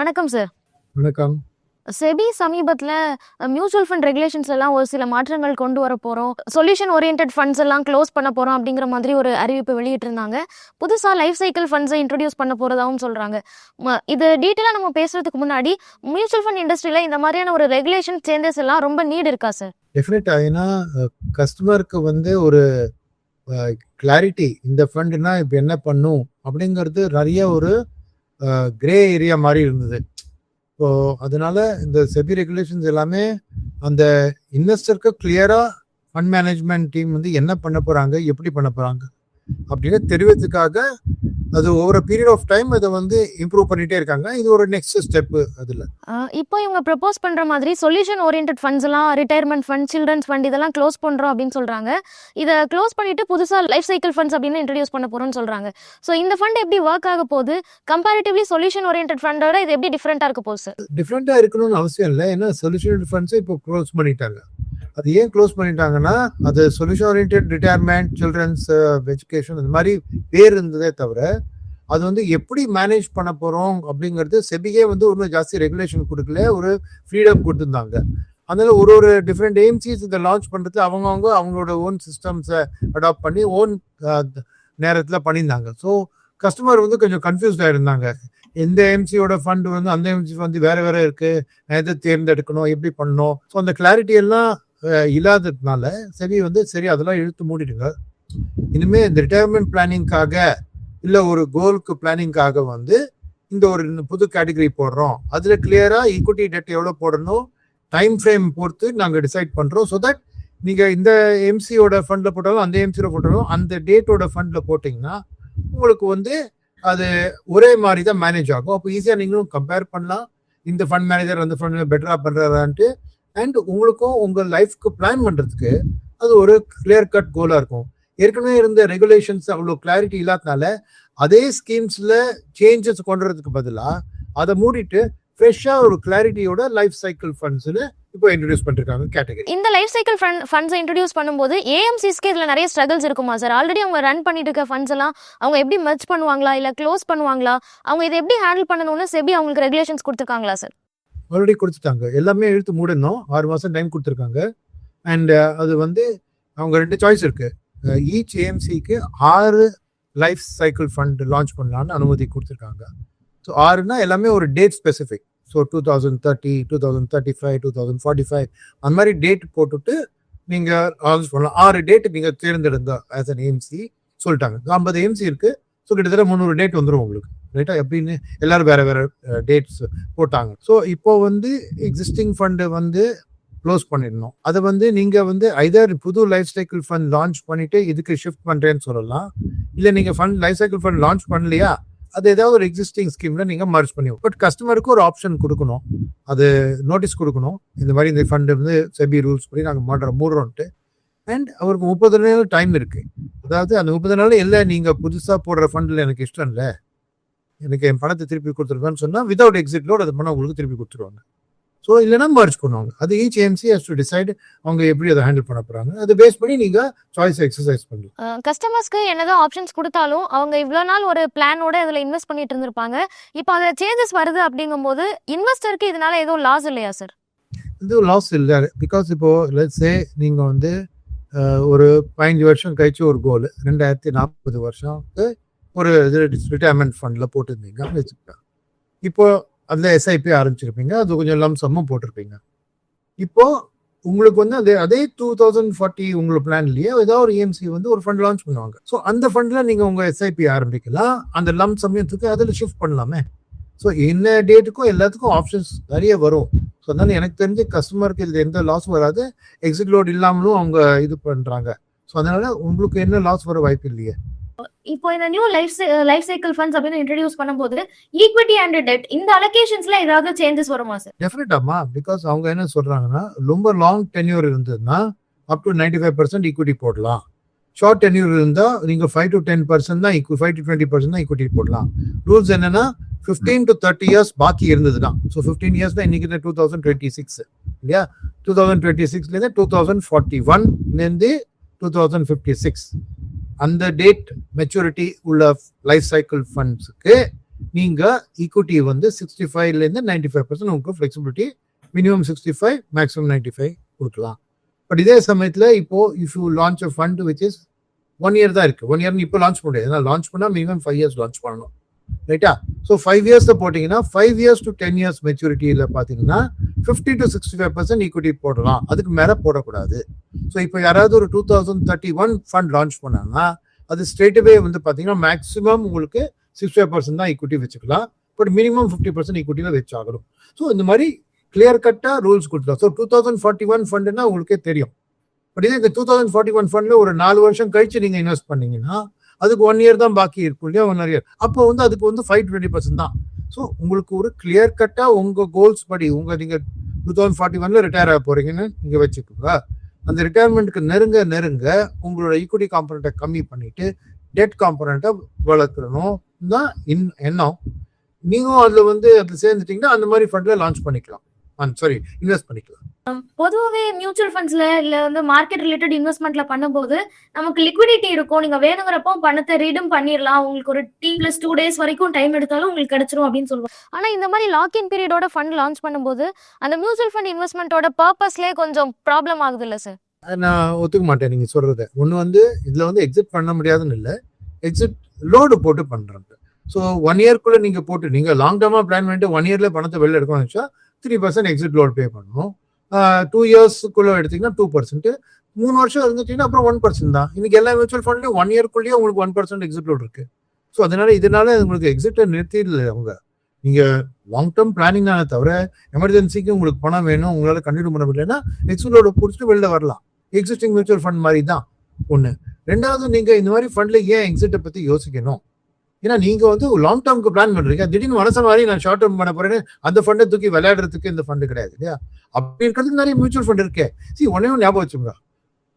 வணக்கம் சார். வணக்கம். செபி சமீபத்துல மியூச்சுவல் ஃபண்ட் ரெகுலேஷன்ஸ் எல்லாம் ஒரு சில மாற்றங்கள் கொண்டு வர போறோம். சொல்யூஷன் ஓரியன்டட் ஃபண்ட்ஸ் எல்லாம் க்ளோஸ் பண்ண போறோம் அப்படிங்கிற மாதிரி ஒரு அறிவிப்பு வெளியிட்டிருந்தாங்க. புதுசா லைஃப் சைக்கிள் ஃபண்ட்ஸை இன்ட்ரோடியூஸ் பண்ண போறதாவும் சொல்றாங்க. இது டீட்டெயிலா நம்ம பேசுறதுக்கு முன்னாடி மியூச்சுவல் ஃபண்ட் இண்டஸ்ட்ரியில இந்த மாதிரியான ஒரு ரெகுலேஷன் சேஞ்சஸ் எல்லாம் ரொம்ப நீட் இருக்கா சார்? டெஃபினட்டா. ஏன்னா கஸ்டமருக்கு ஒரு கிளாரிட்டி, இந்த ஃபண்ட்னா இப்போ என்ன பண்ணும் அப்படிங்கிறது நிறைய ஒரு கிரே ஏரியா மாதிரி இருந்தது. ஸோ அதனால இந்த செபி ரெகுலேஷன்ஸ் எல்லாமே அந்த இன்வெஸ்டருக்கு கிளியரா ஃபண்ட் மேனேஜ்மெண்ட் டீம் என்ன பண்ண போறாங்க, எப்படி பண்ண போறாங்க அப்படின்னு தெரிவிக்கிறதுக்காக அது ஓவர் பீரியட் ஆஃப் டைம் அதை இம்ப்ரூவ் பண்ணிட்டே இருக்காங்க. இது ஒரு நெக்ஸ்ட் ஸ்டெப். அதுல இப்போ இவங்க ப்ரப்போஸ் பண்ற மாதிரி சொல்யூஷன் ஓரியன்டட் ஃபண்ட்ஸ் எல்லாம், ரிட்டையர்மெண்ட் ஃபண்ட், சில்ட்ரன்ஸ் ஃபண்ட் இதெல்லாம் க்ளோஸ் பண்றோம் அப்படின்னு சொல்றாங்க. இதை க்ளோஸ் பண்ணிட்டு புதுசா லைஃப் சைக்கிள் ஃபண்ட்ஸ் அப்படின்னு இன்ட்ரடியூஸ் பண்ண போறோம்னு சொல்றாங்க. ஸோ இந்த ஃபண்ட் எப்படி ஒர்க் ஆக போகுது? கம்பேரிட்டிவ்லி சொல்யூஷன் ஓரியன்டட் ஃபண்டோட இது எப்படி டிஃபரெண்டா இருக்க போகுது சார்? டிஃப்ரெண்டா இருக்கணும்னு அவசியம் இல்லை. ஏன்னா சொல்யூஷன் ஃபண்ட்ஸை இப்போ க்ளோஸ் பண்ணிட்டாங்க. அது ஏன் க்ளோஸ் பண்ணிட்டாங்கன்னா, அது solution oriented retirement, childrens education இந்த மாதிரி பேர் இருந்ததே தவிர அது எப்படி மேனேஜ் பண்ண போறோம் அப்படிங்கிறது செபியே ஒன்றும் ஜாஸ்தி ரெகுலேஷன் கொடுக்கல, ஒரு ஃப்ரீடம் கொடுத்துருந்தாங்க. அதனால ஒரு டிஃப்ரெண்ட் ஏஎம்சிஸ் இதை லான்ச் பண்றது அவங்களோட ஓன் சிஸ்டம்ஸை அடாப்ட் பண்ணி ஓன் நேரத்தில் பண்ணியிருந்தாங்க. ஸோ கஸ்டமர் கொஞ்சம் கன்ஃபியூஸ்டாக இருந்தாங்க. எந்த ஏஎம்சியோட ஃபண்ட் அந்த ஏஎம்சி வேற வேற இருக்கு, எதை தேர்ந்தெடுக்கணும், எப்படி பண்ணணும். ஸோ அந்த கிளாரிட்டி எல்லாம் இல்லாததுனால செபி சரி அதெல்லாம் இழுத்து மூடிடுங்க. இனிமே இந்த ரிட்டையர்மெண்ட் பிளானிங்காக இல்லை ஒரு கோலுக்கு பிளானிங்காக இந்த ஒரு புது கேட்டகரி போடுறோம். அதில் கிளியரா ஈக்விட்டி டெட் எவ்வளோ போடணும், டைம் ஃப்ரேம் பொறுத்து நாங்கள் டிசைட் பண்ணுறோம். ஸோ தட் நீங்கள் இந்த எம்சியோட ஃபண்டில் போட்டாலும் அந்த எம்சியோட போட்டாலும் அந்த டேட்டோட ஃபண்டில் போட்டிங்கன்னா உங்களுக்கு அது ஒரே மாதிரி தான் மேனேஜ் ஆகும். அப்போ ஈஸியாக நீங்களும் கம்பேர் பண்ணலாம், இந்த ஃபண்ட் மேனேஜர் அந்த ஃபண்ட் பெட்டராக பண்ணுறாரான்ட்டு. அண்ட் உங்களுக்கும் உங்கள் லைஃப்க்கு பிளான் பண்ணுறதுக்கு அது ஒரு கிளியர் கட் கோலாக இருக்கும். ஏற்கனவே இருந்த ரெகுலேஷன்ஸ் அவ்வளோ கிளாரிட்டி இல்லாதனால அதே ஸ்கீம்ஸில் சேஞ்சஸ் கொண்டுறதுக்கு பதிலாக அதை மூடிட்டு ஃப்ரெஷ்ஷாக ஒரு கிளாரிட்டியோட லைஃப் சைக்கிள் ஃபண்ட்ஸ்னு இப்போ இன்ட்ரடியூஸ் பண்ணிருக்காங்க கேட்டகரி. இந்த லைஃப் சைக்கிள் ஃபண்ட்ஸை இன்ட்ரடியூஸ் பண்ணும்போது ஏஎம்சிஸ்க்கு இதில் நிறைய ஸ்ட்ரகிள்ஸ் இருக்குமா சார்? ஆல்ரெடி அவங்க ரன் பண்ணிட்டு இருக்க ஃபண்ட்ஸ் எல்லாம் அவங்க எப்படி மெர்ஜ் பண்ணுவாங்களா, இல்லை க்ளோஸ் பண்ணுவாங்களா? அவங்க இதை எப்படி ஹேண்டில் பண்ணணும்னு செபி அவங்களுக்கு ரெகுலேஷன்ஸ் கொடுத்துருக்காங்களா சார்? ஆல்ரெடி கொடுத்துட்டாங்க. எல்லாமே இழுத்து மூடணும். 6 மாதம் டைம் கொடுத்துருக்காங்க. அண்ட் அது அவங்க 2 சாய்ஸ் இருக்கு. ஈச் ஏஎம்சிக்கு 6 லைஃப் சைக்கிள் ஃபண்ட் லான்ச் பண்ணலான்னு அனுமதி கொடுத்துருக்காங்க. ஸோ 6னா எல்லாமே ஒரு டேட் ஸ்பெசிஃபிக். ஸோ 2030, 2035, 2045 அந்த மாதிரி டேட் போட்டுட்டு நீங்கள் லான்ச் பண்ணலாம். 6 டேட் நீங்கள் தேர்ந்தெடுங்க ஆஸ் அன் ஏஎம்சி சொல்லிட்டாங்க. 50 ஏஎம்சி இருக்கு. ஸோ கிட்டத்தட்ட 300 டேட் வந்துடும் உங்களுக்கு. ரைட்டா? எப்படின்னு எல்லாரும் வேற வேற டேட்ஸ் போட்டாங்க. ஸோ இப்போ எக்ஸிஸ்டிங் ஃபண்டு க்ளோஸ் பண்ணிடணும். அதை நீங்க ஐதர் புது லைஃப் சைக்கிள் ஃபண்ட் லான்ச் பண்ணிட்டு இதுக்கு ஷிஃப்ட் பண்றேன்னு சொல்லலாம். இல்லை நீங்க லைஃப் சைக்கிள் ஃபண்ட் லான்ச் பண்ணலையா, அது ஏதாவது ஒரு எக்ஸிஸ்டிங் ஸ்கீம்ல நீங்க மர்ஜ் பண்ணி, பட் கஸ்டமருக்கு ஒரு ஆப்ஷன் கொடுக்கணும், அது நோட்டீஸ் கொடுக்கணும். இந்த மாதிரி இந்த ஃபண்டு செபி ரூல்ஸ் படி நாங்கள் மூடுறோன்ட்டு. அண்ட் அவருக்கு 30 நாள் டைம் இருக்கு. அதாவது அந்த 30 நாள் இல்லை, நீங்க புதுசா போடுற ஃபண்ட்ல எனக்கு இஷ்டம் இல்லை, எனக்கு என் பணத்தை திருப்பி கொடுத்துருக்கான்னு சொன்னா வித்வுட் எக்ஸிட் லோட் அது பண்ண உங்களுக்கு திருப்பி கொடுத்துருவாங்க. ஸோ இல்லைன்னா மர்ஜ் பண்ணுவாங்க. அது each AMC has to decide அவங்க எப்படி அதை ஹேண்டில் பண்ண போறாங்க. அதை பேஸ் பண்ணி நீங்க சாய்ஸ் எக்ஸசைஸ் பண்ணலாம். கஸ்டமர்ஸ்க்கு என்னதான் ஆப்ஷன்ஸ் கொடுத்தாலும் அவங்க இவ்வளோ நாள் ஒரு பிளானோட இதில் இன்வெஸ்ட் பண்ணிட்டு இருந்திருப்பாங்க. இப்போ அதில் சேஞ்சஸ் வருது அப்படிங்கும்போது இன்வெஸ்டருக்கு இதனால எதுவும் லாஸ் இல்லையா சார்? இது லாஸ் இல்லை. பிகாஸ் இப்போ லெட்ஸ் சே நீங்க ஒரு 15 வருஷம் கழிச்சு ஒரு கோல் 2040 வருஷம்க்கு ஒரு ரிட்டையர்மெண்ட் ஃபண்ட்ல போட்டுருந்தீங்க வச்சுக்கோங்க. இப்போ அதில் எஸ்ஐபி ஆரம்பிச்சிருப்பீங்க, அது கொஞ்சம் லம்சமும் போட்டிருப்பீங்க. இப்போ உங்களுக்கு அதே 2040 உங்களோட பிளான்லயே ஏதாவது ஒரு ஏஎம்சி ஒரு ஃபண்ட் லான்ச் பண்ணுவாங்க. ஸோ அந்த ஃபண்ட்ல நீங்க உங்க எஸ்ஐபி ஆரம்பிக்கலாம். அந்த லம் சமயத்துக்கு அதில் ஷிஃப்ட் பண்ணலாமே. ஸோ என்ன டேட்டுக்கும் எல்லாத்துக்கும் ஆப்ஷன்ஸ் நிறைய வரும். ஸோ அதனால எனக்கு தெரிஞ்சு கஸ்டமருக்கு இதில் எந்த லாஸும் வராது. எக்ஸிட் லோட் இல்லாமலும் அவங்க இது பண்றாங்க. ஸோ அதனால உங்களுக்கு என்ன லாஸ் வர வாய்ப்பு இல்லையே. இப்போ இந்த நியூ லைஃப் சைக்கிள் ஃபண்ட்ஸ் அப்படின்னு இன்ட்ரோடியூஸ் பண்ணும்போது ஈக்விட்டி அண்ட் டெட் இந்த அலோகேஷன்ஸ்ல ஏதாவது சேஞ்சஸ் வருமா சார்? டெஃபினட்டாமா. பிகாஸ் அவங்க என்ன சொல்றாங்கன்னா, ரொம்ப லாங் டென்யூர் இருந்ததுன்னா அப் டு 95% ஈக்விட்டி போடலாம். ஷார்ட் டென்யூர் இருந்தா நீங்க 5 to 10% தான் 5 to 20% தான் ஈக்விட்டி போடலாம். ரூல்ஸ் என்னன்னா 15 to 30 years பாக்கி இருந்ததுன்னா, ஸோ 15 years தான் இன்னைக்கு 2026 இல்லையா? 2026 2041 2056 அந்த டேட் மெச்சூரிட்டி உள்ள லைஃப் சைக்கிள் ஃபண்ட்ஸுக்கு நீங்கள் ஈக்விட்டி வந்து 65லேருந்து 95% உங்களுக்கு ஃப்ளெக்சிபிலிட்டி, மினிமம் 65, மேக்ஸிமம் 95 கொடுக்கலாம். பட் இதே சமயத்தில் இப்போ if you launch a fund which is 1 year தான் இருக்குது. 1 year இப்போ லான்ச் பண்ண முடியாது. ஏன்னா லான்ச் பண்ணால் மினிமம் 5 years லான்ச் பண்ணணும், ரைட்டா? ஸோ 5 years போட்டிங்கன்னா 5 years to 10 years மெச்சூரிட்டியில் பார்த்தீங்கன்னா 50 to 65% ஈக்விட்டி போடலாம், அதுக்கு மேலே போடக்கூடாது. ஸோ இப்போ யாராவது ஒரு 2031 ஃபண்ட் லான்ச் பண்ணாங்கன்னா அது ஸ்ட்ரெயிட்வே வந்து பார்த்தீங்கன்னா மேக்ஸிமம் உங்களுக்கு 65% தான் ஈக்விட்டி வச்சுக்கலாம், பட் மினிமம் 50% ஈக்விட்டியில் வச்சாகணும். ஸோ இந்த மாதிரி கிளியர் கட்டாக ரூல்ஸ் கொடுத்துருவோம். ஸோ 2041 ஃபண்டுன்னா உங்களுக்கே தெரியும். பட் இதே இந்த 2041 ஃபண்டில் ஒரு 4 வருஷம் கழிச்சு நீங்கள் இன்வெஸ்ட் பண்ணீங்கன்னா அதுக்கு 1 year தான் பாக்கி இருக்கும் இல்லையா, 1 year. அப்போ வந்து அதுக்கு வந்து 5-20% தான். ஸோ உங்களுக்கு ஒரு கிளியர் கட்டாக உங்கள் கோல்ஸ் படி நீங்கள் 2041 ரிட்டையர் ஆக போறீங்கன்னு இங்கே வச்சுக்கோங்க. அந்த ரிட்டையர்மெண்ட்டுக்கு நெருங்க உங்களோட ஈக்விட்டி காம்பனண்ட்டை கம்மி பண்ணிட்டு டெட் காம்பனண்ட்டை வளர்க்கணும் தான் எண்ணம். நீங்களும் அதில் வந்து அதில் சேர்ந்துட்டீங்கன்னா அந்த மாதிரி ஃபண்டில் லான்ச் பண்ணிக்கலாம், இன்வெஸ்ட் பண்ணிக்கலாம். பொதுவாகவே மியூச்சுவல் ஃபண்ட்ஸ்ல இல்ல வந்து மார்க்கெட் ரிலேட்டட் இன்வெஸ்ட்மெண்ட்ல பண்ணும்போது நமக்கு லிக்விடிட்டி இருக்கும், நீங்க வேணுங்கிறப்போ பணத்தை ரீடம் பண்ணிடலாம், உங்களுக்கு ஒரு T+2 days வரைக்கும் டைம் எடுத்தாலும் உங்களுக்கு கிடைச்சிரும் அப்படின்னு சொல்லுவாங்க. ஆனா இந்த மாதிரி லாக்இன் பீரியடோட ஃபண்ட் லான்ச் பண்ணும்போது அந்த மியூச்சுவல் ஃபண்ட் இன்வெஸ்ட்மெண்ட்டோட பர்பஸ்லேயே கொஞ்சம் ப்ராப்ளம் ஆகுது இல்லை சார்? நான் ஒத்துக்க மாட்டேன் நீங்கள் சொல்கிறத. ஒன்று வந்து இதில் வந்து எக்ஸிட் பண்ண முடியாதுன்னு இல்லை, எக்ஸிட் லோடு போட்டு பண்ணுறாங்க. ஸோ 1 yearக்குள்ளே நீங்கள் போட்டு நீங்கள் லாங் டேர்மாக பிளான் பண்ணிட்டு 1 yearல பணத்தை வெளில எடுக்கணும்னு வச்சா 3% எக்ஸிட் லோடு பே பண்ணணும். 2 yearsக்குள்ளே எடுத்தீங்கன்னா 2%, 3 வருஷம் இருந்துட்டீங்கன்னா அப்புறம் 1% தான். இன்னைக்கு எல்லா மியூச்சுவல் ஃபண்ட்லையும் 1 yearக்குள்ளேயே உங்களுக்கு 1% எக்ஸிட் லோடு இருக்கு. ஸோ இதனால உங்களுக்கு எக்ஸிட்டை நிறுத்திடல அவங்க. நீங்கள் லாங் டேர்ம் பிளானிங் தானே தவிர எமர்ஜென்சிக்கு உங்களுக்கு பணம் வேணும், உங்களால் கண்டினியூ பண்ண முடியலன்னா எக்ஸிட் லோடு பிடிச்சிட்டு வெளில வரலாம். எக்ஸிஸ்டிங் மியூச்சுவல் ஃபண்ட் மாதிரி தான் ஒன்று. ரெண்டாவது, நீங்கள் இந்த மாதிரி ஃபண்டில் ஏன் எக்ஸிட்டை பற்றி யோசிக்கணும்? ஏன்னா நீங்கள் வந்து லாங் டேர்முக்கு பிளான் பண்ணுறீங்க, திடீர்னு மனசு மாதிரி நான் ஷார்ட் டேர்ம் பண்ண போறேன்னு அந்த ஃபண்டை தூக்கி விளையாடுறதுக்கு இந்த ஃபண்டு கிடையாது இல்லையா? அப்படி இருக்கிறதுக்கு நிறைய மியூச்சுவல் ஃபண்ட் இருக்கே. ஒன்றையும் ஞாபகம் வச்சுங்க,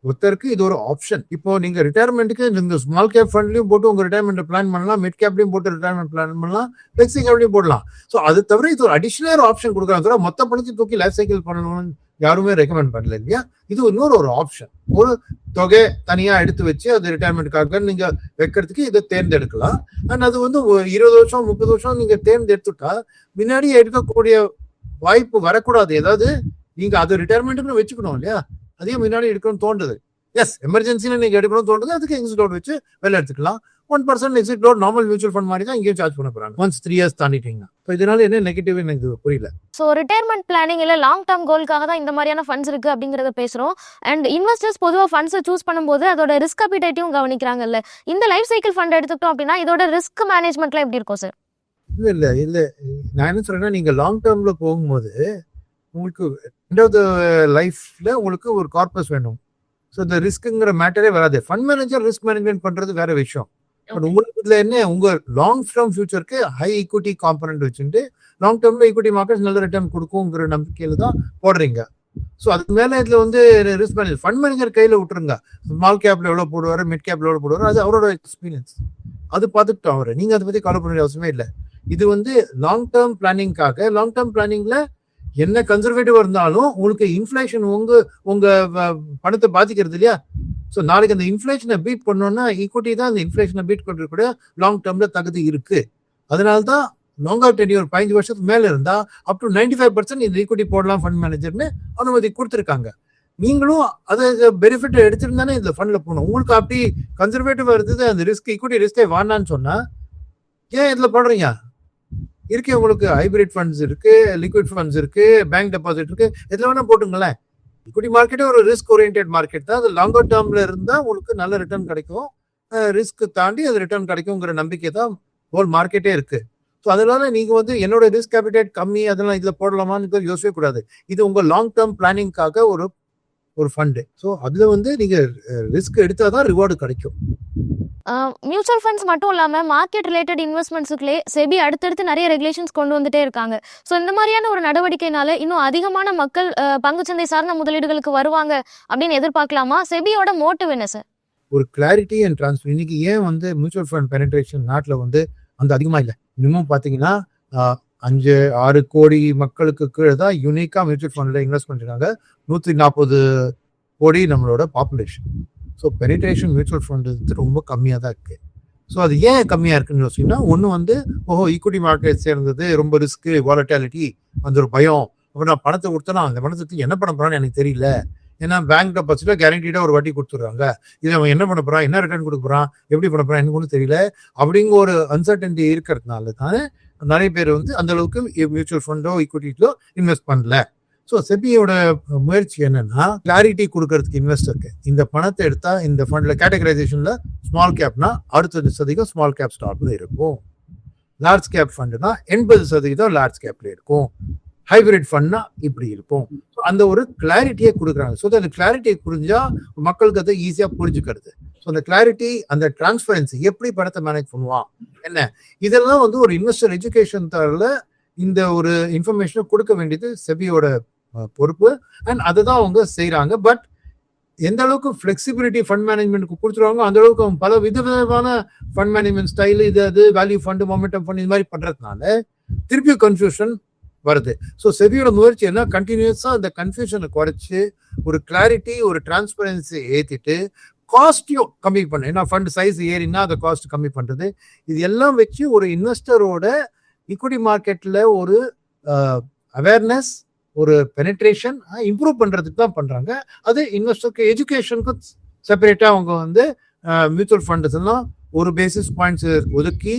ஒருத்தருக்கு இது ஒரு ஆப்ஷன். இப்போ நீங்கள் ரிட்டையர்மெண்ட்டுக்கு இந்த ஸ்மால் கேப் ஃபண்ட்லையும் போட்டு உங்கள் ரிட்டையர்மெண்ட் பிளான் பண்ணலாம், மிட் கேப்லையும் போட்டு ரிட்டையர்மெண்ட் பிளான் பண்ணலாம், ஃபிளெக்ஸி கேப்லையும் போடலாம். ஸோ அது தவிர இது ஒரு அடிஷனல் ஆப்ஷன் கொடுக்குறாங்க தவிர மொத்த பணத்தை தூக்கி லைஃப் சைக்கிள் பண்ணணும்னு யாருமே ரெக்கமெண்ட் பண்ணல இல்லையா? இது இன்னொரு ஆப்ஷன். ஒரு தொகை தனியாக எடுத்து வச்சு அது ரிட்டையர்மெண்ட்டுக்காக நீங்கள் வைக்கிறதுக்கு இதை தேர்ந்தெடுக்கலாம். அண்ட் அது வந்து 20 வருஷம் 30 வருஷம் நீங்கள் தேர்ந்தெடுத்துட்டா முன்னாடி எடுக்கக்கூடிய வாய்ப்பு வரக்கூடாது. ஏதாவது நீங்கள் அது ரிட்டையர்மெண்ட்டுன்னு வச்சுக்கணும் இல்லையா? அதையும் முன்னாடி எடுக்கணும்னு தோன்றுது. எஸ், எமர்ஜென்சின்னு நீங்கள் எடுக்கணும்னு தோன்றுது, அதுக்கு எக்ஸிட் லோட் வச்சு வெளில எடுத்துக்கலாம். 1% exit load normal mutual fund மாதிரி தான் இங்கேயும் சார்ஜ் பண்ண போறாங்க ஒன்ஸ் 3 years தாண்டிட்டீங்கன்னா. ஸோ இதனால என்ன நெகட்டிவ் எனக்கு புரியல. ஸோ ரிட்டையர்மெண்ட் பிளானிங் இல்லை லாங் டேர்ம் கோலுக்காக தான் இந்த மாதிரியான ஃபண்ட்ஸ் இருக்குது அப்படிங்கிறத பேசுகிறோம். அண்ட் இன்வெஸ்டர்ஸ் பொதுவாக ஃபண்ட்ஸை சூஸ் பண்ணும்போது அதோட ரிஸ்க் அப்பிடைட்டையும் கவனிக்கிறாங்கல்ல. இந்த லைஃப் சைக்கிள் ஃபண்ட் எடுத்துக்கிட்டோம் அப்படின்னா இதோட ரிஸ்க் மேனேஜ்மெண்ட்லாம் எப்படி இருக்கும் சார்? இல்லை நான் என்ன சொல்றேன்னா, நீங்கள் லாங் டேர்மில் போகும்போது உங்களுக்கு ரெண்டாவது லைஃப்ல உங்களுக்கு ஒரு கார்பஸ் வேணும். ஸோ இந்த ரிஸ்க்குங்கிற மேட்டரே வராது. ஃபண்ட் மேனேஜர் ரிஸ்க் மேனேஜ்மெண்ட் பண்ணுறது வேற விஷயம். பட் உங்களுக்கு இதில் என்ன, உங்கள் லாங் டேர்ம் ஃபியூச்சருக்கு ஹை ஈக்விட்டி காம்பனண்ட் வச்சுட்டு லாங் டேர்மில் ஈக்விட்டி மார்க்கெட் நல்ல ரிட்டர்ன் கொடுக்குங்கிற நம்பிக்கையில் தான் போடுறீங்க. ஸோ அதுக்கு மேலே இதில் வந்து ரிஸ்க் மேனேஜர் ஃபண்ட் மேனேஜர் கையில் விட்டுருங்க. ஸ்மால் கேப்ல எவ்வளோ போடுவார், மிட் கேப்ல எவ்வளோ போடுவார், அது அவரோட எக்ஸ்பீரியன்ஸ், அது பார்த்துக்கிட்டோம் அவர். நீங்கள் அதை பற்றி கவலை பண்ண வேண்டிய அவசியமே இல்லை. இது வந்து லாங் டேர்ம் பிளானிங்காக, லாங் டேர்ம் பிளானிங்ல என்ன கன்சர்வேட்டிவ் இருந்தாலும் உங்களுக்கு இன்ஃப்ளேஷன் உங்க பணத்தை பாதிக்கிறது இல்லையா? ஸோ நாளைக்கு அந்த இன்ஃப்ளேஷனை பீட் பண்ணோம்னா ஈக்விட்டி தான் அந்த இன்ஃப்ளேஷனை பீட் பண்ணுறதுக்கூட லாங் டேர்ம்ல தகுதி இருக்கு. அதனால தான் லாங்கர் டென்யூர் 15 வருஷத்துக்கு மேலே இருந்தால் அப் டு 95% இந்த ஈக்விட்டி போடலாம் ஃபண்ட் மேனேஜர்னு அனுமதி கொடுத்துருக்காங்க. நீங்களும் அதை பெனிஃபிட் எடுத்துருந்தானே இந்த ஃபண்டில் போகணும். உங்களுக்கு அப்படி கன்சர்வேட்டிவாக இருந்தது, அந்த ரிஸ்க் ஈக்விட்டி ரிஸ்கே வேணான்னு சொன்னால் ஏன் இதில் போடுறீங்க? இருக்கு, உங்களுக்கு ஹைபிரிட் ஃபண்ட்ஸ் இருக்கு, லிக்விட் ஃபண்ட்ஸ் இருக்கு, பேங்க் டெபாசிட் இருக்கு, எதுல வேணா போட்டுங்களேன். ஈக்விட்டி மார்க்கெட்டே ஒரு ரிஸ்க் ஓரியன்டட் மார்க்கெட் தான். அது லாங்கர் டேர்ம்ல இருந்தால் உங்களுக்கு நல்ல ரிட்டர்ன் கிடைக்கும், ரிஸ்க் தாண்டி அது ரிட்டர்ன் கிடைக்குங்கிற நம்பிக்கை தான் ஹோல் மார்க்கெட்டே இருக்கு. ஸோ அதனால நீங்க வந்து என்னோட ரிஸ்க் கேபிட்டேட் கம்மி அதெல்லாம் இதுல போடலாமான்னு யோசிக்கவே கூடாது. இது உங்க லாங் டேர்ம் பிளானிங்காக ஒரு ஃபண்டு. ஸோ அதுல வந்து நீங்க ரிஸ்க் எடுத்தாதான் ரிவார்டு கிடைக்கும். மியூச்சுவல் ஃபண்ட்ஸ் மட்டும் இல்லாமல் மார்க்கெட் ரிலேட்டட் இன்வெஸ்ட்மெண்ட்ஸுக்குள்ளே செபி அடுத்தடுத்து நிறைய ரெகுலேஷன்ஸ் கொண்டு வந்துட்டே இருக்காங்க. ஸோ இந்த மாதிரியான ஒரு நடவடிக்கைனால இன்னும் அதிகமான மக்கள் பங்குச்சந்தை சார்ந்த முதலீடுகளுக்கு வருவாங்க அப்படின்னு எதிர்பார்க்கலாமா? செபியோட மோட்டிவ் என்ன சார்? ஒரு கிளாரிட்டி அண்ட் டிரான்ஸ்பர். இன்னைக்கு ஏன் வந்து மியூச்சுவல் ஃபண்ட் பெனிட்ரேஷன் நாட்டில் வந்து அந்த அதிகமாக இல்லை. இன்னமும் பார்த்தீங்கன்னா 5-6 கோடி மக்களுக்கு கீழே தான் யூனிக்காக மியூச்சுவல் ஃபண்டில் இன்வெஸ்ட் பண்ணிருக்காங்க. 140 கோடி நம்மளோட population. So penetration mutual fund ரொம்ப கம்மியாக தான் இருக்குது. ஸோ அது ஏன் கம்மியாக இருக்குன்னு யோசிச்சீங்கன்னா, ஒன்று வந்து ஈக்விட்டி மார்க்கெட் சேர்ந்தது ரொம்ப ரிஸ்க்கு, வாலட்டாலிட்டி, அந்த ஒரு பயம். அப்போ நான் பணத்தை கொடுத்தேன்னா அந்த பணத்துக்கு என்ன பண்ண போறான்னு எனக்கு தெரியல. ஏன்னா பேங்க் டெபாசிட்ல கேரண்டீடா ஒரு வட்டி கொடுத்துருவாங்க. இது அவன் என்ன பண்ண போறான், என்ன ரிட்டர்ன் கொடுக்க போறான், எப்படி பண்ண போறான் எனக்கு ஒன்றும் தெரியல. அப்படிங்கிற ஒரு அன்சர்டன்டி இருக்கிறதுனால தான் நிறைய பேர் வந்து அந்த அளவுக்கு மியூச்சுவல் ஃபண்டோ ஈக்விட்டிலோ இன்வெஸ்ட் பண்ணல. ஸோ செபியோட முயற்சி என்னன்னா, கிளாரிட்டி கொடுக்கறதுக்கு இன்வெஸ்டருக்கு இந்த பணத்தை எடுத்தா இந்த ஃபண்ட்ல கேட்டகரைசேஷன்ல ஸ்மால் கேப்னா 60% ஸ்மால் கேப் ஸ்டாக்ல இருக்கும், லார்ஜ் கேப் ஃபண்ட்னா 80% லார்ஜ் கேப்ல இருக்கும், ஹைபிரிட் ஃபண்ட்னா இப்படி இருக்கும். அந்த ஒரு கிளாரிட்டியை கொடுக்குறாங்க. ஸோ அந்த கிளாரிட்டியை புரிஞ்சா மக்களுக்கு அதை ஈஸியா புரிஞ்சுக்கிறது. ஸோ அந்த கிளாரிட்டி, அந்த டிரான்ஸ்பரன்சி, எப்படி பணத்தை மேனேஜ் பண்ணுவான் என்ன, இதெல்லாம் வந்து ஒரு இன்வெஸ்டர் எஜுகேஷன் தரல இந்த ஒரு இன்ஃபர்மேஷனை கொடுக்க வேண்டியது செபியோட பொறுப்பு. அண்ட் அதை தான் அவங்க செய்யறாங்க. பட் எந்த அளவுக்கு ஃபிளெக்சிபிலிட்டி ஃபண்ட் மேனேஜ்மெண்ட்க்கு கொடுத்துருவாங்க, அந்த அளவுக்கு அவங்க பல விதவிதமான ஃபண்ட் மேனேஜ்மெண்ட் ஸ்டைல், இது வேல்யூ ஃபண்ட், மொமெண்டம் ஃபண்ட், இது மாதிரி பண்றதுனால திருப்பி கன்ஃபியூஷன் வருது. ஸோ செபியோட முயற்சி என்ன, கண்டினியூஸா அந்த கன்ஃபியூஷனை குறைச்சு ஒரு கிளாரிட்டி, ஒரு டிரான்ஸ்பரன்சி ஏத்திட்டு காஸ்டையும் கம்மி பண்ணு. ஏன்னா ஃபண்ட் சைஸ் ஏறினா அந்த காஸ்ட் கம்மி பண்றது. இது எல்லாம் வச்சு ஒரு இன்வெஸ்டரோட ஈக்விட்டி மார்க்கெட்ல ஒரு அவேர்னஸ், ஒரு பெனிட்ரேஷன் இம்ப்ரூவ் பண்றதுக்கு தான் பண்றாங்க. அது இன்வெஸ்டருக்கு எஜுகேஷனுக்கு செப்பரேட்டா அவங்க வந்து மியூச்சுவல் ஃபண்ட்ஸ் எல்லாம் ஒரு பேசிஸ் பாயிண்ட்ஸ் ஒதுக்கி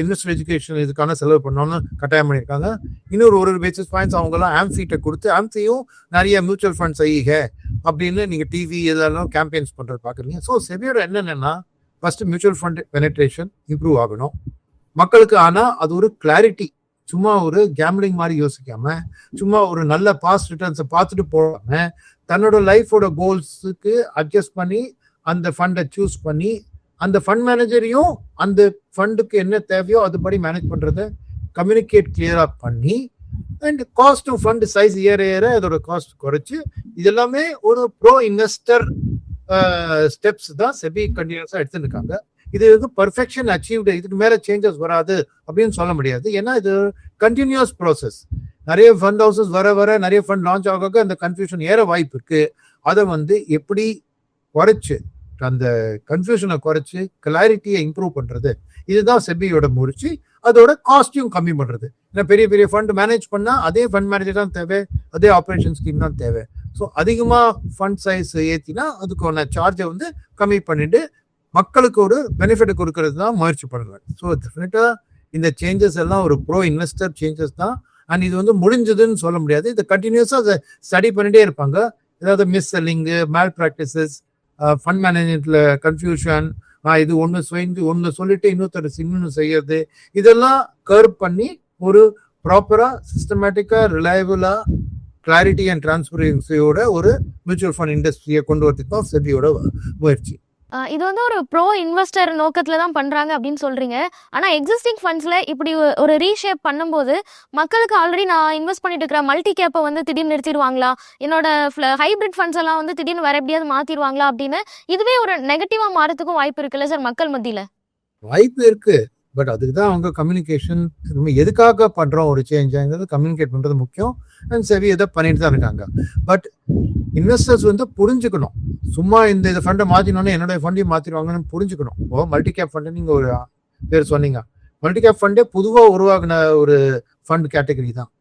இன்வெஸ்டர் எஜுகேஷன் இதுக்கான செலவு பண்ணணும்னு கட்டாயம் பண்ணியிருக்காங்க. இன்னொரு ஒரு பேசிஸ் பாயிண்ட்ஸ் அவங்க எல்லாம் ஆம்ஃபீட்டை கொடுத்து, ஆம்ஃபியும் நிறைய மியூச்சுவல் ஃபண்ட் செய்யுங்க அப்படின்னு நீங்க டிவி இதெல்லாம் கேம்பெயின்ஸ் பண்றது பாக்குறீங்க. ஸோ செபியோட என்னன்னா, first mutual fund penetration improve ஆகணும் மக்களுக்கு. ஆனா அது ஒரு கிளாரிட்டி, சும்மா ஒரு கேம்லிங் மாதிரி யோசிக்காம, சும்மா ஒரு நல்ல பாஸ்ட் ரிட்டர்ன்ஸை பார்த்துட்டு போகாம, தன்னோட லைஃபோட கோல்ஸுக்கு அட்ஜஸ்ட் பண்ணி அந்த ஃபண்டை சூஸ் பண்ணி, அந்த ஃபண்ட் மேனேஜரையும் அந்த ஃபண்டுக்கு என்ன தேவையோ அதுபடி மேனேஜ் பண்றதை கம்யூனிகேட் கிளியரா பண்ணி, and cost of fund size ஏற ஏற அதோட காஸ்ட் குறைச்சு, இது எல்லாமே ஒரு ப்ரோ இன்வெஸ்டர் ஸ்டெப்ஸ் தான் செபி கண்டினியூஸா எடுத்துருக்காங்க. இது வந்து பர்ஃபெக்ஷன் அச்சீவ்டு, இதுக்கு மேல சேஞ்சஸ் வராது அப்படின்னு சொல்ல முடியாது. ஏன்னா இது கண்டினியூஸ் ப்ராசஸ். நிறைய ஃபண்ட் ஹவுசஸ் வர வர நிறைய ஃபண்ட் லான்ச் ஆக அந்த கன்ஃபியூஷன் ஏற வாய்ப்பு இருக்கு. அதை வந்து எப்படி குறைச்சு, அந்த கன்ஃபியூஷனை குறைச்சு கிளாரிட்டியை இம்ப்ரூவ் பண்றது, இதுதான் செபியோட முயற்சி. அதோட காஸ்டையும் கம்மி பண்றது. ஏன்னா பெரிய பெரிய ஃபண்ட் மேனேஜ் பண்ணா அதே ஃபண்ட் மேனேஜர் தான் தேவை, அதே ஆப்ரேஷன் ஸ்கீம் தான் தேவை. ஸோ அதிகமா ஃபண்ட் சைஸ் ஏற்றினா அதுக்கான சார்ஜை வந்து கம்மி பண்ணிட்டு மக்களுக்கு ஒரு பெனிஃபிட் கொடுக்கறது தான் முயற்சி பண்ணுவாங்க. ஸோ டெஃபினட்டா இந்த சேஞ்சஸ் எல்லாம் ஒரு ப்ரோ இன்வெஸ்டர் சேஞ்சஸ் தான். அண்ட் இது வந்து முடிஞ்சதுன்னு சொல்ல முடியாது. இதை கண்டினியூஸா அதை ஸ்டடி பண்ணிட்டே இருப்பாங்க. ஏதாவது மிஸ் செல்லிங்கு, மேல் ப்ராக்டிசஸ், ஃபண்ட் மேனேஜ்மெண்ட்ல கன்ஃபியூஷன், இது ஒன்று சொல்லிட்டு இன்னொருத்தர் இன்னொன்று செய்யறது, இதெல்லாம் கர்வ் பண்ணி ஒரு ப்ராப்பரா சிஸ்டமேட்டிக்கா ரிலையபிளா கிளாரிட்டி அண்ட் டிரான்ஸ்பரன்சியோட ஒரு மியூச்சுவல் ஃபண்ட் இண்டஸ்ட்ரியை கொண்டு வரதுக்கு தான் செபியோட முயற்சி. இது வந்து ஒரு ப்ரோ இன்வெஸ்டர் நோக்கத்துல தான் பண்றாங்க அப்படின்னு சொல்றீங்க. ஆனா எக்ஸிஸ்டிங் ஃபண்ட்ஸ்ல இப்படி ஒரு ரீஷேப் பண்ணும்போது மக்களுக்கு ஆல்ரெடி நான் இன்வெஸ்ட் பண்ணிட்டு இருக்கிற மல்டி கேப்பை வந்து திடீர்னு நிறுத்திடுவாங்களா, என்னோட ஹைபிரிட் ஃபண்ட்ஸ் எல்லாம் வந்து திடீர்னு வேற எப்படியாவது மாத்திடுவாங்களா அப்படின்னு இதுவே ஒரு நெகட்டிவா மாறதுக்கும் வாய்ப்பு இருக்குல்ல சார் மக்கள் மத்தியில? வாய்ப்பு இருக்கு. பட் அதுக்கு தான் அவங்க கம்யூனிகேஷன், எதுக்காக பண்றோம் ஒரு சேஞ்சுங்கிறது கம்யூனிகேட் பண்றது முக்கியம். அண்ட் செவி எதை பண்ணிட்டு தான் இருக்காங்க. பட் இன்வெஸ்டர்ஸ் வந்து புரிஞ்சுக்கணும். சும்மா இந்த ஃபண்டை மாத்தினோன்னே என்னோட ஃபண்டையும் மாத்திடுவாங்கன்னு புரிஞ்சுக்கணும். இப்போ மல்டி கேப் ஃபண்ட் நீங்க ஒரு பேர் சொன்னீங்க. மல்டி கேப் ஃபண்டே பொதுவாக உருவாகின ஒரு ஃபண்ட் கேட்டகரி தான்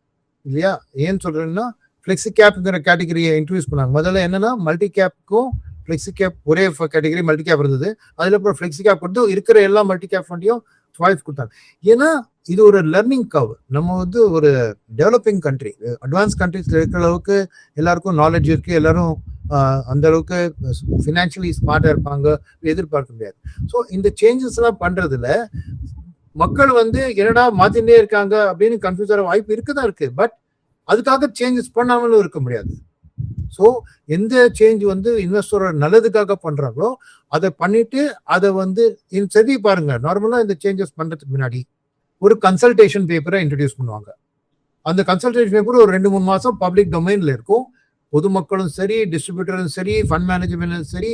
இல்லையா? ஏன்னு சொல்றேன்னா, ஃபிளெக்ஸி கேப்ங்கிற கேட்டகரியை இன்ட்ரடியூஸ் பண்ணாங்க. முதல்ல என்னன்னா மல்டி கேப்புக்கும் ஃபிளெக்ஸி கேப் ஒரே கேட்டகரி மல்டி கேப் இருந்தது. அதுல அப்புறம் ஃபிளெக்ஸி கேப் கொடுத்து இருக்கிற எல்லா மல்டி கேப் ஃபண்டையும் சாய்ஸ் கொடுத்தாங்க. ஏன்னா இது ஒரு லர்னிங் கர்வ். நம்ம வந்து ஒரு டெவலப்பிங் கண்ட்ரி, அட்வான்ஸ் கண்ட்ரிஸ்ல இருக்கிற அளவுக்கு எல்லாருக்கும் நாலேஜ் இருக்கு, எல்லாரும் அந்த அளவுக்கு ஃபினான்ஷியலி ஸ்மார்ட்டா இருப்பாங்க எதிர்பார்க்க முடியாது. ஸோ இந்த சேஞ்சஸ் எல்லாம் பண்றதுல மக்கள் வந்து என்னடா மாத்திட்டே இருக்காங்க அப்படின்னு கன்ஃபியூஸ் ஆகிற வாய்ப்பு இருக்குதான் இருக்கு. பட் அதுக்காக சேஞ்சஸ் பண்ணாமலும் இருக்க முடியாது. ஸோ எந்த சேஞ்ச் வந்து இன்வெஸ்டரோட நல்லதுக்காக பண்றாங்களோ அதை பண்ணிட்டு அதை வந்து சரி பாருங்க. நார்மலா இந்த சேஞ்சஸ் பண்றதுக்கு முன்னாடி ஒரு கன்சல்டேஷன் பேப்பரை இன்ட்ரடியூஸ் பண்ணுவாங்க. அந்த கன்சல்டேஷன் பேப்பர் ஒரு 2-3 மாசம் பப்ளிக் டொமைன்ல இருக்கும். பொதுமக்களும் சரி, டிஸ்ட்ரிபியூட்டரும் சரி, ஃபண்ட் மேனேஜ்மெண்ட்டும் சரி,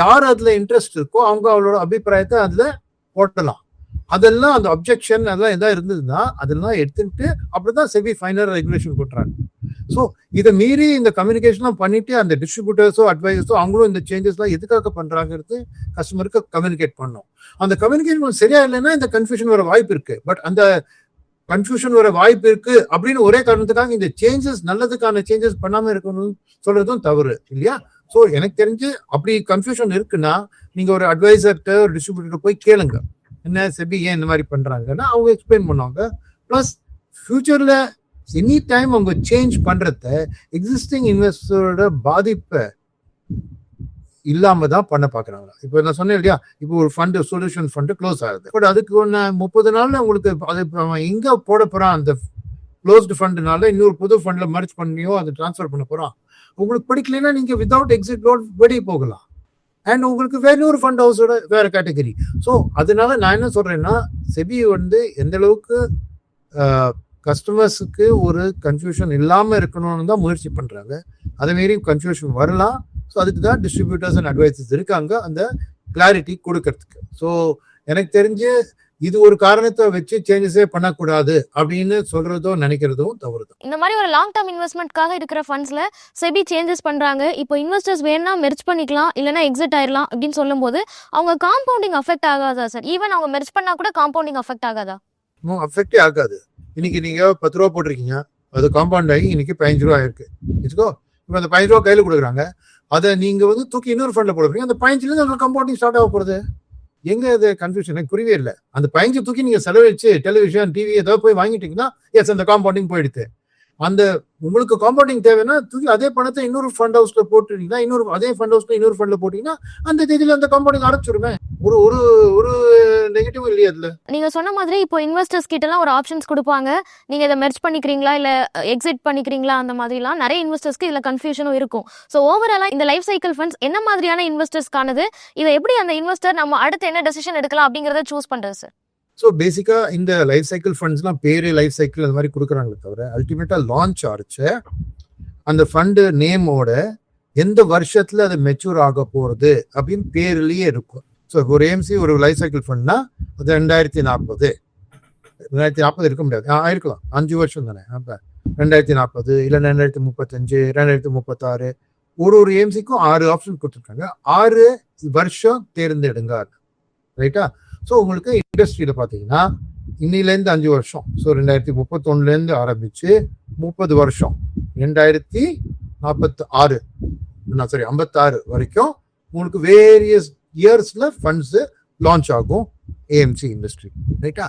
யார் அதுல இன்ட்ரெஸ்ட் இருக்கோ அவங்க அவளோட அபிப்பிராயத்தை அதுல போட்டலாம். அதெல்லாம் அந்த அப்ஜெக்ஷன் அதெல்லாம் எதாவது இருந்ததுன்னா அதெல்லாம் எடுத்துட்டு அப்படிதான் செபி ஃபைனல் ரெகுலேஷன் போட்டுறாங்க. ஸோ இதை மீறி இந்த கம்யூனிகேஷன்லாம் பண்ணிட்டு அந்த டிஸ்ட்ரிபியூட்டர்ஸோ அட்வைசர்ஸோ அவங்களும் இந்த சேஞ்சஸ்லாம் எதுக்காக பண்றாங்கிறது கஸ்டமருக்கு கம்யூனிகேட் பண்ணணும். அந்த கம்யூனிகேஷன் சரியா இல்லைன்னா இந்த கன்ஃபியூஷன் வர வாய்ப்பு இருக்கு. பட் அந்த கன்ஃபியூஷன் வர வாய்ப்பு இருக்கு அப்படின்னு ஒரே காரணத்துக்காக இந்த சேஞ்சஸ் நல்லதுக்கான சேஞ்சஸ் பண்ணாம இருக்கணும்னு சொல்றதும் தவறு இல்லையா? ஸோ எனக்கு தெரிஞ்சு அப்படி கன்ஃபியூஷன் இருக்குன்னா நீங்க ஒரு அட்வைசர்கிட்ட ஒரு டிஸ்ட்ரிபியூட்டர் போய் கேளுங்க, என்ன செபி ஏன் இந்த மாதிரி பண்றாங்கன்னா அவங்க எக்ஸ்பிளைன் பண்ணுவாங்க. பிளஸ் ஃபியூச்சர்ல எனி டைம் அவங்க சேஞ்ச் பண்றத எக்ஸிஸ்டிங் இன்வெஸ்டரோட பாதிப்பை இல்லாம தான் பண்ண பாக்குறாங்க. இப்போ நான் சொன்னேன் இல்லையா, இப்போ ஒரு ஃபண்டு சொல்யூஷன் ஃபண்டு க்ளோஸ் ஆகுது. பட் அதுக்கு ஒன்று 30 நாள்ல உங்களுக்கு அது எங்க போட போறான் அந்த க்ளோஸ்டு ஃபண்டுனால இன்னொரு புது ஃபண்ட்ல மர்ஜ் பண்ணியோ அதை டிரான்ஸ்ஃபர் பண்ண போறான். உங்களுக்கு பிடிக்கலன்னா நீங்க வித்தவுட் எக்ஸிட் லோன் வெளியே போகலாம். அண்ட் உங்களுக்கு வேற ஒரு ஃபண்ட் ஹவுஸோட வேற கேட்டகரி. ஸோ அதனால நான் என்ன சொல்றேன்னா, செபி எந்த அளவுக்கு கஸ்டமர்ஸுக்கு ஒரு கன்ஃபியூஷன் இல்லாம இருக்கணும்னு தான் முயற்சி பண்றாங்க. அதே மாரி கன்ஃபியூஷன் வரலாம். ஸோ அதுக்கு தான் டிஸ்ட்ரிபியூட்டர்ஸ் அண்ட் அட்வைசர்ஸ் இருக்காங்க அந்த கிளாரிட்டி கொடுக்கறதுக்கு. ஸோ எனக்கு தெரிஞ்சு இது ஒரு காரணத்தை வச்சு சேஞ்சஸே பண்ணக்கூடாது அப்படின்னு சொல்றதோ நினைக்கிறதோ தவறு தான். இந்த மாதிரி ஒரு லாங் டர்ம் இன்வெஸ்ட்மெண்ட்காக இருக்கிற ஃபண்ட்ஸ்ல செபி சேஞ்சஸ் பண்றாங்க. இப்போ இன்வெஸ்டர்ஸ் வேணா மெர்ஜ் பண்ணிக்கலாம், இல்லைன்னா எக்ஸிட் ஆயிடலாம் அப்படின்னு சொல்லும்போது அவங்க காம்பவுண்டிங் அஃபெக்ட் ஆகாதா சார்? ஈவன் அவங்க மெர்ஜ் பண்ணா கூட காம்பவுண்டிங் அஃபெக்ட் ஆகாதா? அஃபெக்டே ஆகாது. இன்னைக்கு நீங்க 10 ரூபா போட்டிருக்கீங்க, அது காம்பவுண்ட் ஆகி இன்னைக்கு 15 ரூபா இருக்கு வச்சுக்கோ. இப்போ அந்த 15 ரூபா கையில கொடுக்குறாங்க, அதை நீங்க தூக்கி இன்னொரு ஃபண்ட்ல போடுறீங்க. அந்த 15ல காம்பவுண்டிங் ஸ்டார்ட் ஆக போறது. எங்க அது கன்ஃபியூஷன் எனக்கு புரியவே இல்லை. அந்த 15 தூக்கி நீங்க செலவழிச்சு டெலிவிஷன் டிவி ஏதாவது போய் வாங்கிட்டீங்கன்னா எஸ் அந்த காம்பவுண்டிங் போயிடுது. அந்த உங்களுக்கு காம்பவுண்டிங் தேவைன்னா தூக்கி அதே பணத்தை இன்னொரு ஃபண்ட் ஹவுஸ்ல போட்டுட்டீங்கன்னா இன்னொரு அதே ஃபண்ட் ஹவுஸ்ல இன்னொரு ஃபண்ட்ல போட்டீங்கன்னா அந்த தேதியில அந்த காம்பவுண்டிங் அடைச்சிருமே. ஒரு ஒரு ஒரு நெகட்டிவ் இல்லையா அதுல? நீங்க சொன்ன மாதிரி இப்போ இன்வெஸ்டர்ஸ் கிட்ட எல்லாம் ஒரு ஆப்ஷன்ஸ் கொடுப்பாங்க, நீங்க இதை மெர்ஜ் பண்ணிக்கிறீங்களா இல்ல எக்ஸிட் பண்ணிக்கிறீங்களா, அந்த மாதிரிலாம் நிறைய இன்வெஸ்டர்ஸ்க்கு இதுல கன்ஃபியூஷனும் இருக்கும். ஸோ ஓவராலா இந்த லைஃப் சைக்கிள் ஃபண்ட்ஸ் என்ன மாதிரியான இன்வெஸ்டர்ஸ்க்கானது, இதை எப்படி அந்த இன்வெஸ்டர் நம்ம அடுத்து என்ன டெசிஷன் எடுக்கலாம் அப்படிங்கறத சூஸ் பண்றது சார்? ஸோ பேசிக்கா இந்த லைஃப் சைக்கிள் ஃபண்ட்ஸ்லாம் பேரு லைஃப் சைக்கிள் அந்த மாதிரி கொடுக்குறாங்களே தவிர அல்டிமேட்டா லான்ச் ஆச்சு அந்த ஃபண்டு நேமோட எந்த வருஷத்துல அது மெச்சூர் ஆக போறது அப்படின்னு பேர்லயே இருக்கும். ஸோ ஒரு ஏஎம்சி ஒரு லைஃப் சைக்கிள் ஃபண்ட்னா அது 2040 இருக்க முடியாது, இருக்கலாம் 5 வருஷம் தானே. அப்ப 2040 இல்லை 2035 2036 ஒரு ஏஎம்சிக்கும் 6 ஆப்ஷன் கொடுத்துருக்காங்க. 6 வருஷம் தேர்ந்தெடுங்க, ரைட்டா? ஸோ உங்களுக்கு இண்டஸ்ட்ரியில பார்த்தீங்கன்னா இன்னிலேருந்து 5 வருஷம், ஸோ 2031 ஆரம்பிச்சு 30 வருஷம் 56 வரைக்கும் உங்களுக்கு வேரியஸ் இயர்ஸ்ல ஃபண்ட்ஸ் லான்ச் ஆகும் ஏஎம்சி இண்டஸ்ட்ரி, ரைட்டா?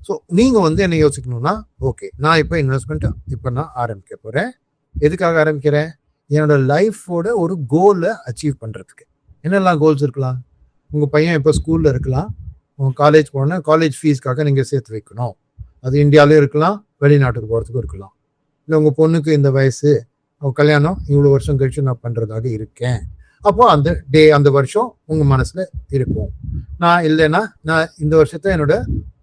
ஸோ நீங்க என்ன யோசிக்கணும்னா, ஓகே நான் இப்போ இன்வெஸ்ட்மெண்ட் இப்போ நான் ஆரம்பிக்க போறேன். எதுக்காக ஆரம்பிக்கிறேன்? என்னோட லைஃபோட ஒரு கோலை அச்சீவ் பண்றதுக்கு. என்னெல்லாம் கோல்ஸ் இருக்கலாம்? உங்க பையன் இப்போ ஸ்கூல்ல இருக்கலாம், உங்க காலேஜ் போனா காலேஜ் ஃபீஸ்க்காக நீங்க சேர்த்து வைக்கணும். அது இந்தியாவிலே இருக்கலாம், வெளிநாட்டுக்கு போறதுக்கும் இருக்கலாம். இல்லை உங்க பொண்ணுக்கு இந்த வயசு, அவங்க கல்யாணம் இவ்வளோ வருஷம் கழிச்சு நான் பண்றதாக இருக்கேன். அப்போ அந்த வருஷம் உங்க மனசுல இருக்கும். நான் இல்லைன்னா நான் இந்த வருஷத்தை என்னோட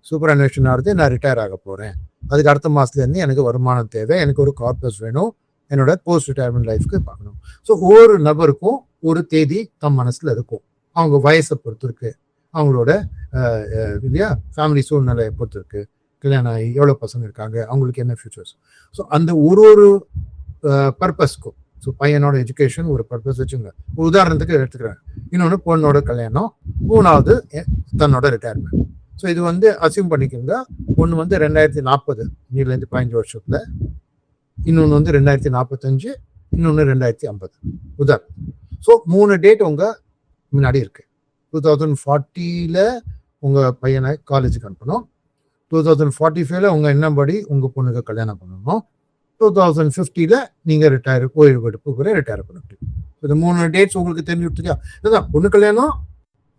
சூப்பர் அன்வேஷன் ஆகுது, நான் ரிட்டையர் ஆக போறேன். அதுக்கு அடுத்த மாசத்துல இருந்து எனக்கு வருமானம் தேவை, எனக்கு ஒரு கார்பஸ் வேணும், என்னோட போஸ்ட் ரிட்டையர்மெண்ட் லைஃப்க்கு பார்க்கணும். ஸோ ஒவ்வொரு நபருக்கும் ஒரு தேதி தம் மனசுல இருக்கும். அவங்க வயசை பொறுத்து இருக்கு, அவங்களோட இல்லையா ஃபேமிலி சூழ்நிலையை பொறுத்து இருக்கு, கல்யாணம் ஆகி எவ்வளோ பசங்க இருக்காங்க, அவங்களுக்கு என்ன ஃபியூச்சர்ஸ். ஸோ அந்த ஒரு பர்பஸ்க்கும், ஸோ பையனோட எஜுகேஷன் ஒரு பர்பஸ் வச்சுங்க, உதாரணத்துக்கு எடுத்துக்கிறேன். இன்னொன்று பொண்ணோட கல்யாணம், 3வது தன்னோட ரிட்டையர்மெண்ட். ஸோ இது அசியூம் பண்ணிக்கோங்க. ஒன்று 2040 இன்னிலேருந்து 15 வருஷத்துல, இன்னொன்று 2045, இன்னொன்று 2050 உதாரணம். ஸோ 3 டேட் உங்க முன்னாடி இருக்கு. 2040ல உங்க பையனை காலேஜுக்கு அனுப்பணும், 2045ல உங்க என்னபடி உங்க பொண்ணுக்கு கல்யாணம் பண்ணணும், 2050ல நீங்க ஓய்வு எடுப்பு ரிட்டையர் பண்ண முடியும். இந்த 3 டேட்ஸ் உங்களுக்கு தெரிஞ்சுக்கிட்டு இதுதான். பொண்ணு கல்யாணம்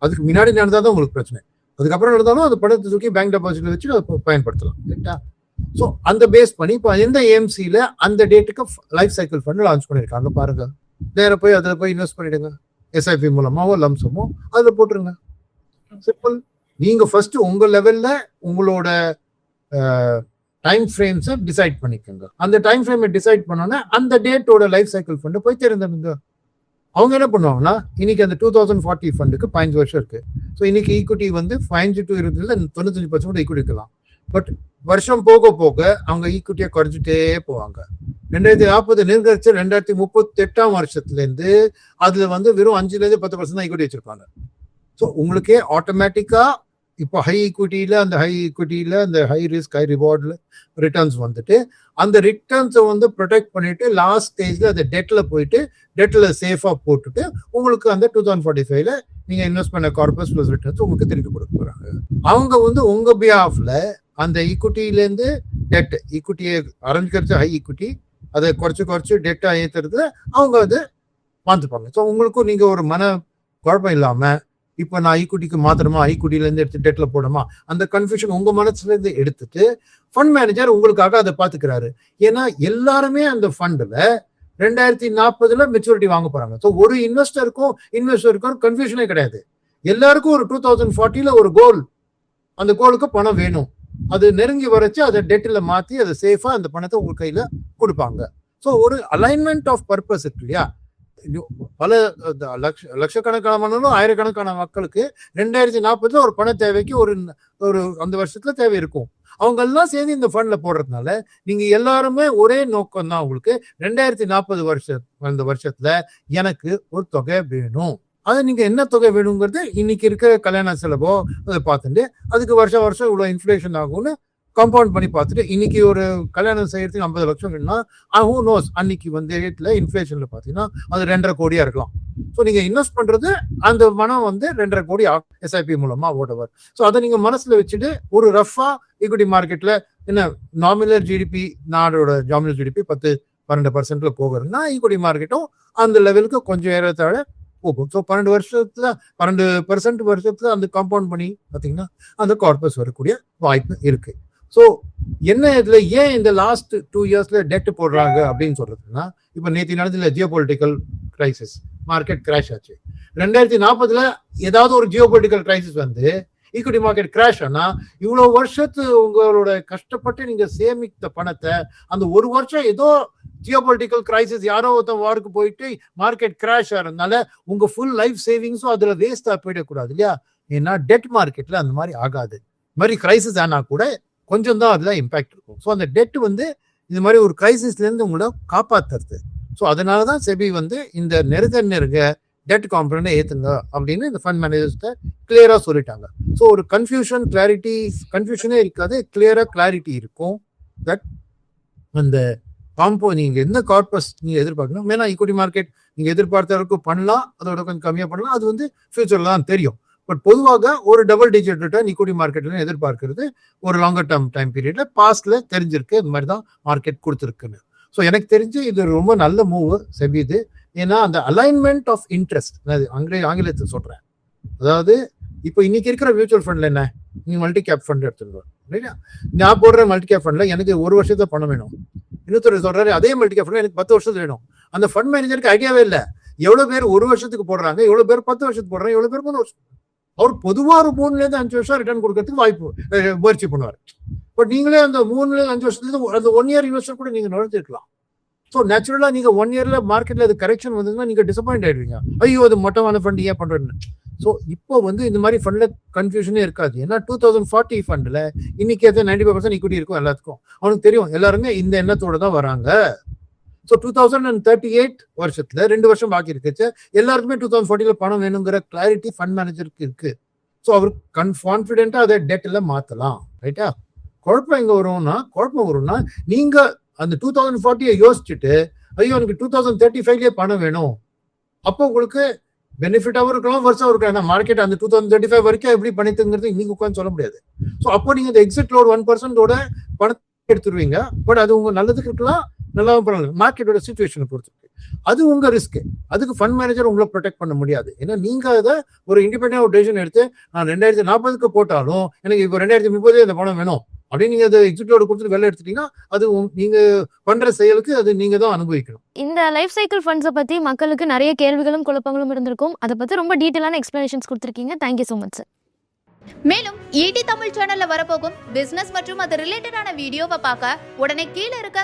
அதுக்கு முன்னாடி நடந்தாதான் உங்களுக்கு பிரச்சனை, அதுக்கப்புறம் நடந்தாலும் அது பணத்தை தூக்கி பேங்க் டெபாசிட்ல வச்சு அதை பயன்படுத்தலாம், ரைட்டா? ஸோ அந்த பேஸ் பண்ணி இப்போ எந்த ஏஎம்சியில அந்த டேட்டுக்கு லைஃப் சைக்கிள் ஃபண்ட் லான்ச் பண்ணியிருக்காங்க பாருங்க. நேர போய் அதில் போய் இன்வெஸ்ட் பண்ணிடுங்க, எஸ்ஐபி மூலமாவோ லம்சமோ அதில் போட்டுருங்க. சிம்பிள். நீங்க ஃபர்ஸ்ட் உங்க லெவல்ல உங்களோட டைம் ஃப்ரேம்ஸை டிசைட் பண்ணிக்கோங்க. அந்த டைம் ஃப்ரேமை டிசைட் பண்ணோன்னா அந்த டேட்டோட லைஃப் சைக்கிள் ஃபண்டு போய் தேர்ந்தெடுங்க. அவங்க என்ன பண்ணுவாங்கன்னா, இன்னைக்கு அந்த 2040 ஃபண்டுக்கு 15 வருஷம் இருக்கு. ஸோ இன்னைக்கு ஈக்விட்டி 5 to 20 95% ஈக்விட்டி இருக்கலாம். பட் வருஷம் போக போக அவங்க ஈக்குவிட்டியை குறைஞ்சிட்டே போவாங்க. 2040 நெருங்கரிச்சு 2038 வருஷத்துல இருந்து அதுல வெறும் 5-10% தான் ஈக்குவிட்டி வச்சிருப்பாங்க. ஸோ உங்களுக்கே ஆட்டோமேட்டிக்கா இப்போ ஹை ஈக்விட்டியில அந்த ஹை ரிஸ்க் ஹை ரிவார்ட்ல ரிட்டர்ன்ஸ் அந்த ரிட்டர்ன்ஸை ப்ரொடெக்ட் பண்ணிட்டு லாஸ்ட் ஸ்டேஜ்ல அந்த டெட்ல போயிட்டு டெட்ல சேஃபா போட்டுட்டு உங்களுக்கு அந்த 2045ல நீங்க இன்வெஸ்ட் பண்ண கார்பஸ் பிளஸ் ரிட்டர்ன்ஸ் உங்களுக்கு திருப்பி கொடுக்க போறாங்க. அவங்க உங்க பிஹாஃப்ல அந்த ஈக்விட்டியிலேருந்து டெட் ஈக்விட்டியை ஆரம்பிக்கிறது ஹை ஈக்விட்டி அதை குறைச்சு டெட்டை ஏற்றுறது அவங்க மாற்றிப்பாங்க. ஸோ உங்களுக்கும் நீங்க ஒரு மன குழப்பம் இல்லாம இப்போ நான் ஈக்விட்டிக்கு மாத்திரமா ஈக்விட்டிலேருந்து எடுத்து டெட்ல போடுமா அந்த கன்ஃபியூஷன் உங்க மனசுல இருந்து எடுத்துட்டு ஃபண்ட் மேனேஜர் உங்களுக்காக அதை பார்த்துக்கிறாரு. ஏன்னா எல்லாருமே அந்த ஃபண்டில் 2040 மெச்சூரிட்டி வாங்க போறாங்க. ஸோ ஒரு இன்வெஸ்டருக்கும் கன்ஃபியூஷனே கிடையாது. எல்லாருக்கும் ஒரு 2040 ஒரு கோல், அந்த கோலுக்கு பணம் வேணும். அது நெருங்கி வரைச்சு அதை டெட்டில் மாற்றி அதை சேஃபா அந்த பணத்தை உங்க கையில கொடுப்பாங்க. ஸோ ஒரு அலைன்மெண்ட் ஆஃப் பர்பஸ் இருக்கு இல்லையா? பல லட்சக்கணக்கான ஆயிரக்கணக்கான மக்களுக்கு 2040 ஒரு பண தேவைக்கு ஒரு அந்த வருஷத்துல தேவை இருக்கும். அவங்க எல்லாம் சேர்ந்து இந்த ஃபண்ட்ல போடுறதுனால நீங்க எல்லாருமே ஒரே நோக்கம் தான். உங்களுக்கு 2040 அந்த வருஷத்துல எனக்கு ஒரு தொகை வேணும். அது நீங்க என்ன தொகை வேணுங்கிறது இன்னைக்கு இருக்க கல்யாண செலவோ அதை பார்த்துட்டு அதுக்கு வருஷம் இவ்வளவு இன்ஃபிளேஷன் ஆகும்னு கம்பவுண்ட் பண்ணி பார்த்துட்டு இன்னைக்கு ஒரு கல்யாணம் செய்யறதுக்கு 50 லட்சம் வேணும்னா ஹூ நோஸ் அன்னைக்கு ரேட்ல இன்ஃபிளேஷன்ல பாத்தீங்கன்னா அது 2.5 கோடியா இருக்கலாம். ஸோ நீங்க இன்வெஸ்ட் பண்றது அந்த பணம் 2.5 கோடி எஸ்ஐபி மூலமா ஓடவர். ஸோ அதை நீங்க மனசுல வச்சுட்டு ஒரு ரஃபா ஈக்விட்டி மார்க்கெட்ல என்ன நாமினல் ஜிடிபி நாடோட நாமினல் ஜிடிபி 10-12% போகிறதுனா ஈக்விட்டி மார்க்கெட்டும் அந்த லெவலுக்கு கொஞ்சம் ஏறத்தாழ போகும். ஸோ 12% வருஷத்துல அந்த காம்பவுண்ட் பண்ணி பார்த்தீங்கன்னா அந்த கார்பஸ் வரக்கூடிய வாய்ப்பு இருக்கு. ஸோ என்ன இதுல ஏன் இந்த லாஸ்ட் 2 இயர்ஸ்ல டெட் போடுறாங்க அப்படின்னு சொல்றதுன்னா இப்போ நேற்று நடந்ததுல geo political crisis market crash ஆச்சு. 2040 ஏதாவது ஒரு geo political crisis equity market crash ஆனா இவ்வளவு வருஷத்து உங்களோட கஷ்டப்பட்டு நீங்க சேமித்த பணத்தை அந்த ஒரு வருஷம் ஏதோ ஜியோ பொலிட்டிக்கல் கிரைசிஸ் யாரோ ஒருத்தன் வாருக்கு போயிட்டு மார்க்கெட் கிராஷ் ஆகிறதுனால உங்க ஃபுல் லைஃப் சேவிங்ஸும் அதுல வேஸ்டா போயிடக்கூடாது இல்லையா? ஏன்னா டெட் மார்க்கெட்ல அந்த மாதிரி ஆகாது. இந்த மாதிரி கிரைசிஸ் ஆனா கூட கொஞ்சம் தான் அதுல இம்பாக்ட் இருக்கும். ஸோ அந்த டெட் இந்த மாதிரி ஒரு கிரைசிஸ்ல இருந்து உங்களை காப்பாத்துறது. ஸோ அதனாலதான் செபி இந்த நெருங்க டெட் காம்பனன்ட் ஏத்துங்க அப்படின்னு இந்த ஃபண்ட் மேனேஜர்ஸ்ட கிளியரா சொல்லிட்டாங்க. ஸோ ஒரு கன்ஃபியூஷனே இருக்காது, கிளியரா கிளாரிட்டி இருக்கும். தட் அந்த நீங்க என்ன கார்பஸ் நீங்க எதிர்பார்க்கணும். ஏன்னா ஈக்விட்டி மார்க்கெட் நீங்க எதிர்பார்த்த அளவுக்கு பண்ணலாம், அதோட கொஞ்சம் கம்மியா பண்ணலாம், அது ஃபியூச்சர்ல தான் தெரியும். பட் பொதுவாக ஒரு டபுள் டிஜிட் ரிட்டர்ன் ஈக்விட்டி மார்க்கெட்ல எதிர்பார்க்கிறது ஒரு லாங்கர் டேர்ம் டைம் பீரியட்ல பாஸ்ட்ல தெரிஞ்சிருக்கு. இந்த மாதிரி தான் மார்க்கெட் கொடுத்துருக்குன்னு. ஸோ எனக்கு தெரிஞ்சு இது ரொம்ப நல்ல மூவ் செபிது. ஏன்னா அந்த அலைன்மெண்ட் ஆஃப் இன்ட்ரெஸ்ட் ஆங்கிலத்தில் சொல்றேன். அதாவது இப்போ இன்னைக்கு இருக்கிற மியூச்சுவல் ஃபண்ட்ல என்ன நீங்க மல்டி கேப் ஃபண்ட் எடுத்துருக்கோம் இல்லையா? நான் போடுற மல்டி கேப் ஃபண்ட்ல எனக்கு ஒரு வருஷத்துல பணம் வேணும். இன்னொருத்தர் சொல்றாரு அதே மல்டி கேப் ஃபண்ட்ல எனக்கு 10 வருஷத்துக்கு வேணும். அந்த ஃபண்ட் மேனேஜருக்கு ஐடியாவே இல்லை எவ்வளவு பேர் 1 வருஷத்துக்கு போடுறாங்க, எவ்வளவு பேர் 10 வருஷத்துக்கு போடுறாங்க, எவ்வளவு பேர் 3 வருஷம். அவர் பொதுவா ஒரு 3-5 வருஷம் ரிட்டர்ன் கொடுக்கறதுக்கு முயற்சி பண்ணுவார். பட் நீங்களே அந்த 3-5 வருஷத்துல அந்த 1 இயர் இன்வெஸ்டர் கூட நீங்க நுழைஞ்சிருக்கலாம். ஸோ நேச்சுரலா நீங்க 1 இயர்ல மார்க்கெட்ல அது கரெக்ஷன் வந்ததுன்னா நீங்க டிசப்பாயிண்ட் ஆயிடுவீங்க. ஐயோ அது மொட்டமான ஃபண்ட் ஏன் பண்றேன்னு. ஸோ இப்போ இந்த மாதிரி ஃபண்ட்ல கன்ஃபியூஷனே இருக்காது. ஏன்னா 2040 ஃபண்ட்ல இன்னைக்கு 95% ஈக்விட்டி இருக்கும் எல்லாத்துக்கும். அவனுக்கு தெரியும் எல்லாருமே இந்த எண்ணத்தோட தான் வராங்க. ஸோ 2038 வருஷத்துல 2 வருஷம் பாக்கி இருக்குச்சு. எல்லாருக்குமே 2040 பணம் வேணுங்கிற கிளாரிட்டி ஃபண்ட் மேனேஜருக்கு இருக்கு. ஸோ அவர் கான்ஃபிடென்ட்டா அதை டெட்ல மாத்தலாம். ரைட்டா? குழப்பம் வரும்னா நீங்க அந்த 2040 யோசிச்சுட்டு ஐயோ எனக்கு 2035 பணம் வேணும். அப்போ உங்களுக்கு பெனிஃபிட்டாகவும் இருக்கலாம், வருஷம் இருக்கலாம். ஏன்னா மார்க்கெட் அந்த 2035 வரைக்கும் எப்படி பண்ணிட்டுங்கிறது இன்னைக்கு உட்காந்து சொல்ல முடியாது. ஸோ அப்போ நீங்க இந்த எக்ஸிட் லோட் 1% பணத்தை எடுத்துருவீங்க. பட் அது உங்க நல்லதுக்கு இருக்கலாம், நல்லாவும் பண்ணலாம். மார்க்கெட்டோட சிச்சுவேஷனை பொறுத்து அது உங்க ரிஸ்க். அதுக்கு ஃபண்ட் மேனேஜர் உங்களை ப்ரொடெக்ட் பண்ண முடியாது. ஏன்னா நீங்க அதை ஒரு இண்டிபெண்டன்ட் ஒரு டெசிஷன் எடுத்து நான் 2040 போட்டாலும் எனக்கு இப்போ 2030 இந்த பணம் வேணும் அப்படின்னு நீங்க அதை எக்ஸிக்யூட்டிவ் கொடுத்துட்டு வெளில எடுத்துட்டீங்கன்னா அது நீங்க பண்ற செயலுக்கு அது நீங்க தான் அனுபவிக்கணும். இந்த லைஃப் சைக்கிள் ஃபண்ட்ஸை பத்தி மக்களுக்கு நிறைய கேள்விகளும் குழப்பங்களும் இருந்திருக்கும். அதை பத்தி ரொம்ப டீட்டெயிலான எக்ஸ்பிளனேஷன்ஸ் கொடுத்துருக்கீங்க. Thank you so much sir. மேலும் ஈடி தமிழ் சேனல்ல வரப்போகும் பிசினஸ் மற்றும் அது ரிலேட்டடான வீடியோவை பார்க்க உடனே கீழே இருக்க